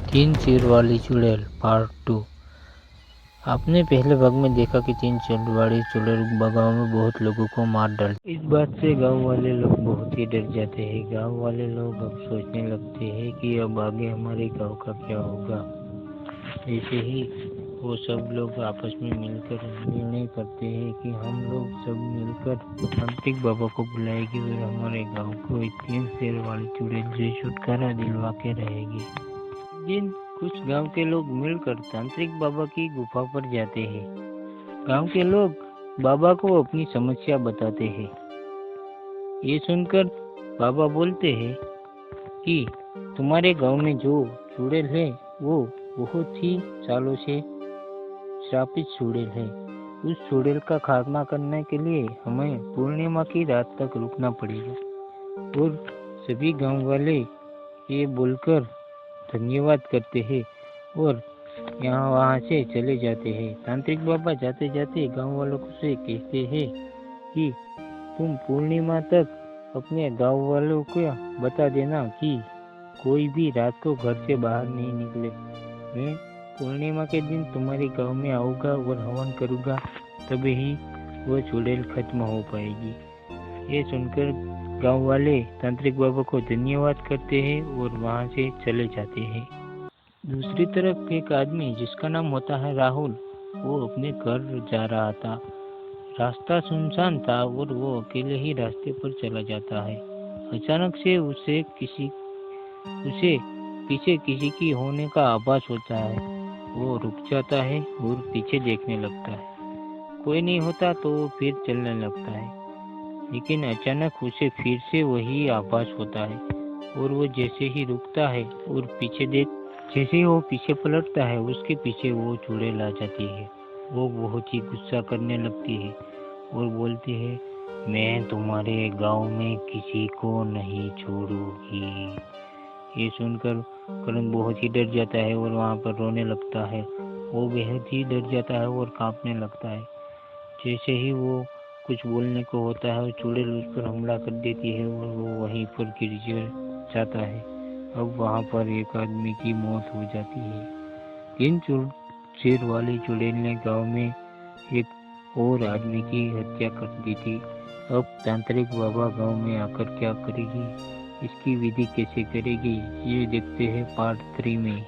तीन सिर वाली चुड़ैल पार्ट 2। आपने पहले भाग में देखा कि तीन सिर वाली चुड़ैल गाँव में बहुत लोगों को मार डालती। इस बात से गांव वाले लोग बहुत ही डर जाते हैं। गांव वाले लोग अब सोचने लगते हैं कि अब आगे हमारे गांव का क्या होगा। ऐसे ही वो सब लोग आपस में मिलकर निर्णय करते हैं कि हम लोग सब मिलकर तांत्रिक बाबा को बुलाएंगे और हमारे गांव को तीन सिर वाली चुड़ैल से छुटकारा दिलवा के रहेगी। जिन कुछ गांव के लोग मिलकर तांत्रिक बाबा की गुफा पर जाते हैं। गांव के लोग बाबा को अपनी समस्या बताते हैं। ये सुनकर बाबा बोलते हैं कि तुम्हारे गांव में जो चुड़ैल है वो बहुत ही सालों से श्रापित चुड़ैल है। उस चुड़ैल का खात्मा करने के लिए हमें पूर्णिमा की रात तक रुकना पड़ेगा। और सभी गांव वाले ये बोलकर धन्यवाद करते हैं और यहाँ वहाँ से चले जाते हैं। तांत्रिक बाबा जाते जाते गांव वालों को से कहते हैं कि तुम पूर्णिमा तक अपने गांव वालों को बता देना कि कोई भी रात को घर से बाहर नहीं निकले। मैं पूर्णिमा के दिन तुम्हारे गांव में आऊँगा और हवन करूँगा, तभी ही वो चुड़ैल खत्म हो पाएगी। ये सुनकर गांव वाले तांत्रिक बाबा को धन्यवाद करते हैं और वहां से चले जाते हैं। दूसरी तरफ एक आदमी जिसका नाम होता है राहुल, वो अपने घर जा रहा था। रास्ता सुनसान था और वो अकेले ही रास्ते पर चला जाता है। अचानक से उसे पीछे किसी की होने का आभास होता है। वो रुक जाता है और पीछे देखने लगता है। कोई नहीं होता तो वो फिर चलने लगता है, लेकिन अचानक उसे फिर से वही आभास होता है और वो जैसे ही रुकता है और जैसे ही वो पीछे पलटता है, उसके पीछे वो चुड़ैल आ जाती है। वो बहुत ही गुस्सा करने लगती है और बोलती है, मैं तुम्हारे गांव में किसी को नहीं छोड़ूंगी। ये सुनकर करण बहुत ही डर जाता है और वहाँ पर रोने लगता है। वो बेहद ही डर जाता है और कांपने लगता है। जैसे ही वो कुछ बोलने को होता है, चुड़ैल उस पर हमला कर देती है और वो वहीं पर गिर जाता है। अब वहाँ पर एक आदमी की मौत हो जाती है। तीन सिर वाली चुड़ैल ने गांव में एक और आदमी की हत्या कर दी थी। अब तांत्रिक बाबा गांव में आकर क्या करेगी, इसकी विधि कैसे करेगी, ये देखते हैं पार्ट 3 में।